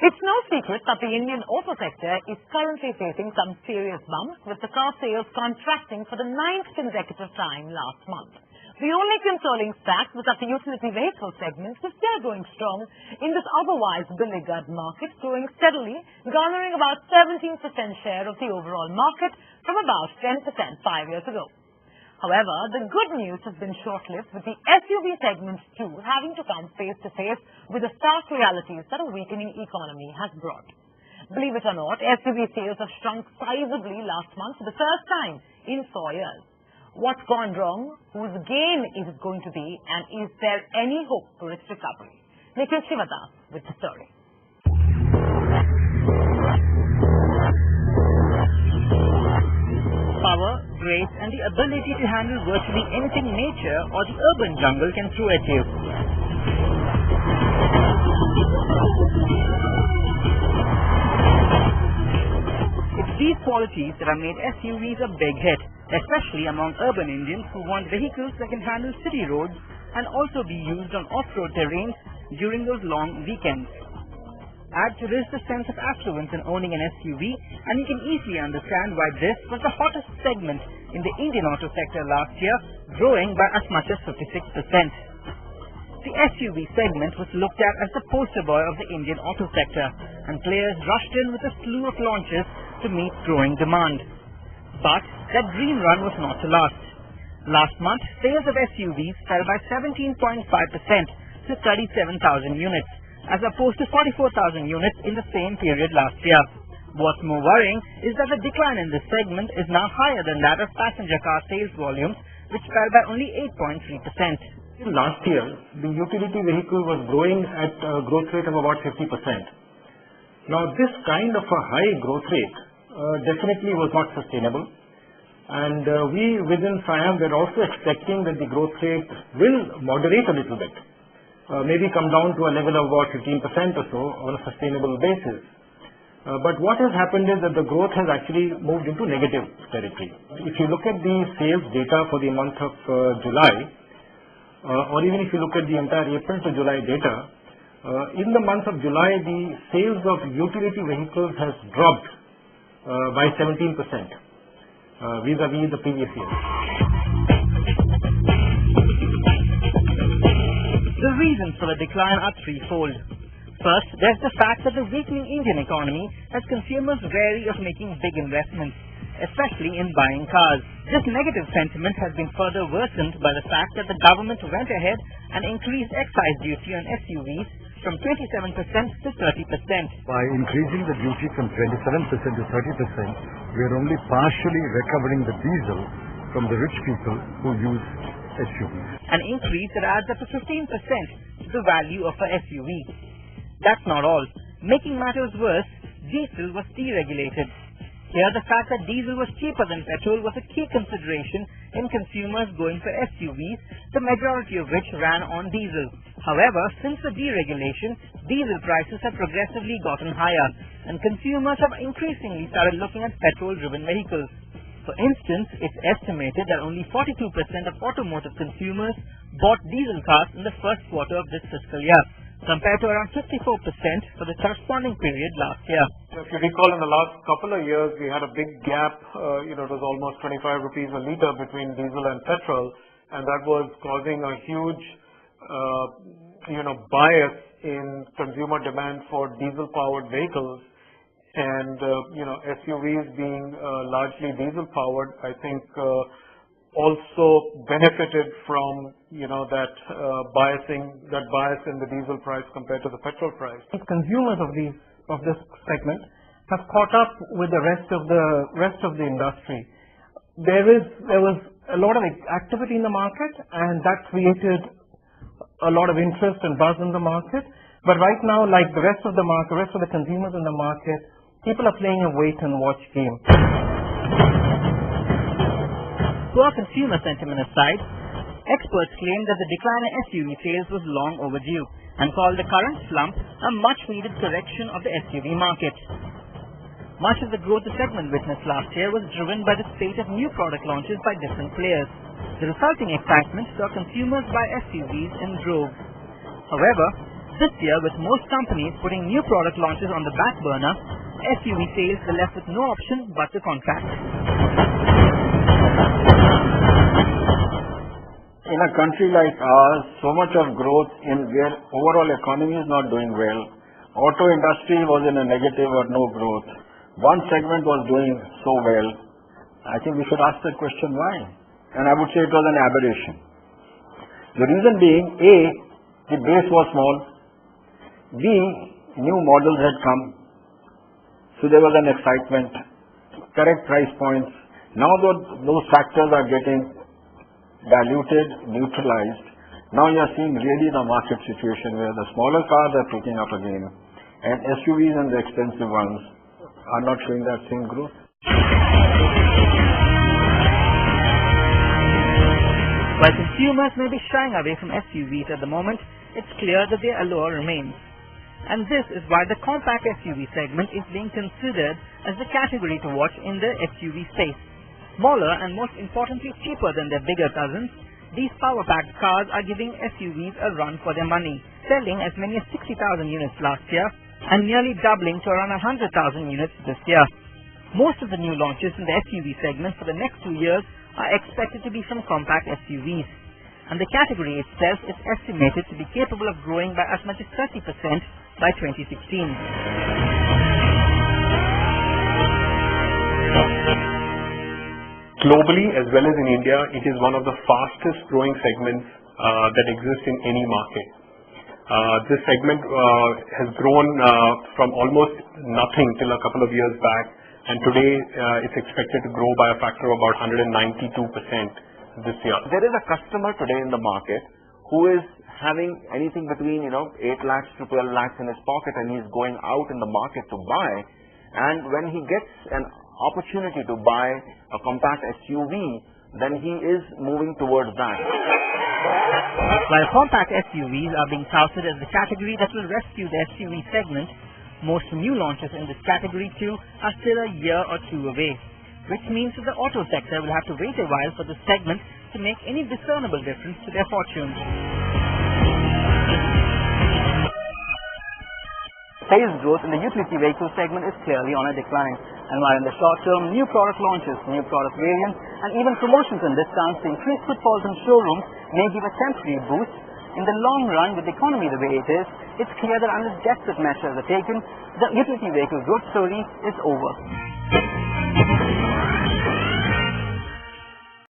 It's no secret that the Indian auto sector is currently facing some serious bumps, with the car sales contracting for the 9th consecutive time last month. The only consoling fact was that the utility vehicle segment was still going strong in this otherwise beleaguered market, growing steadily, garnering about 17% share of the overall market from about 10% 5 years ago. However, the good news has been short-lived, with the SUV segment too having to come face-to-face with the stark realities that a weakening economy has brought. Believe it or not, SUV sales have shrunk sizably last month for the first time in 4 years. What's gone wrong? Whose gain is it going to be? And is there any hope for its recovery? Nikhil Sivadas with the story. Power, grace, and the ability to handle virtually anything nature or the urban jungle can throw at you. It's these qualities that have made SUVs a big hit, especially among urban Indians who want vehicles that can handle city roads and also be used on off-road terrains during those long weekends. Add to this the sense of affluence in owning an SUV, and you can easily understand why this was the hottest segment in the Indian auto sector last year, growing by as much as 56%. The SUV segment was looked at as the poster boy of the Indian auto sector, and players rushed in with a slew of launches to meet growing demand. But that dream run was not to last. Last month, sales of SUVs fell by 17.5% to 37,000 units, as opposed to 44,000 units in the same period last year. What's more worrying is that the decline in this segment is now higher than that of passenger car sales volumes, which fell by only 8.3%. Last year, the utility vehicle was growing at a growth rate of about 50%. Now, this kind of a high growth rate definitely was not sustainable. And we within SIAM were also expecting that the growth rate will moderate a little bit. Maybe come down to a level of about 15% or so on a sustainable basis. But what has happened is that the growth has actually moved into negative territory. If you look at the sales data for the month of July, or even if you look at the entire April to July data, in the month of July, the sales of utility vehicles has dropped by 17% vis-a-vis the previous year. The reasons for the decline are threefold. First, there's the fact that the weakening Indian economy has consumers wary of making big investments, especially in buying cars. This negative sentiment has been further worsened by the fact that the government went ahead and increased excise duty on SUVs from 27% to 30%. By increasing the duty from 27% to 30%, we are only partially recovering the diesel from the rich people who use SUVs. An increase that adds up to 15% to the value of a SUV. That's not all. Making matters worse, diesel was deregulated. Here, the fact that diesel was cheaper than petrol was a key consideration in consumers going for SUVs, the majority of which ran on diesel. However, since the deregulation, diesel prices have progressively gotten higher, and consumers have increasingly started looking at petrol-driven vehicles. For instance, it's estimated that only 42% of automotive consumers bought diesel cars in the first quarter of this fiscal year, compared to around 54% for the corresponding period last year. If you recall, in the last couple of years, we had a big gap. It was almost 25 rupees a litre between diesel and petrol, and that was causing a huge, bias in consumer demand for diesel-powered vehicles. And SUVs being largely diesel-powered, I think also benefited from that bias in the diesel price compared to the petrol price. Consumers of this segment have caught up with the rest of the industry. There was a lot of activity in the market, and that created a lot of interest and buzz in the market. But right now, like the rest of the market, rest of the consumers in the market, people are playing a wait-and-watch game. Poor consumer sentiment aside, experts claim that the decline in SUV sales was long overdue and called the current slump a much-needed correction of the SUV market. Much of the growth the segment witnessed last year was driven by the spate of new product launches by different players. The resulting excitement saw consumers buy SUVs in droves. However, This year, with most companies putting new product launches on the back burner, SUV sales were left with no option but to contract. In a country like ours, so much of growth in where overall economy is not doing well, auto industry was in a negative or no growth. One segment was doing so well. I think we should ask the question why. And I would say it was an aberration. The reason being, A, the base was small. B, new models had come. So there was an excitement, correct price points. Now those factors are getting diluted, neutralized. Now you are seeing really the market situation where the smaller cars are picking up again and SUVs and the expensive ones are not showing that same growth. While consumers may be shying away from SUVs at the moment, it's clear that their allure remains. And this is why the compact SUV segment is being considered as the category to watch in the SUV space. Smaller and most importantly cheaper than their bigger cousins, these power-packed cars are giving SUVs a run for their money, selling as many as 60,000 units last year and nearly doubling to around 100,000 units this year. Most of the new launches in the SUV segment for the next 2 years are expected to be from compact SUVs, and the category itself is estimated to be capable of growing by as much as 30% by 2016. Globally, as well as in India, it is one of the fastest growing segments that exist in any market. This segment has grown from almost nothing till a couple of years back, and today it's expected to grow by a factor of about 192% this year. There is a customer today in the market who is having anything between 8 lakhs to 12 lakhs in his pocket, and he's going out in the market to buy, and when he gets an opportunity to buy a compact SUV, then he is moving towards that. While compact SUVs are being touted as the category that will rescue the SUV segment, most new launches in this category too are still a year or two away, which means that the auto sector will have to wait a while for this segment to make any discernible difference to their fortunes. Sales growth in the utility vehicle segment is clearly on a decline, and while in the short term, new product launches, new product variants, and even promotions and discounts to increase footfalls in showrooms may give a temporary boost, in the long run, with the economy the way it is, it's clear that unless desperate measures are taken, the utility vehicle growth story is over.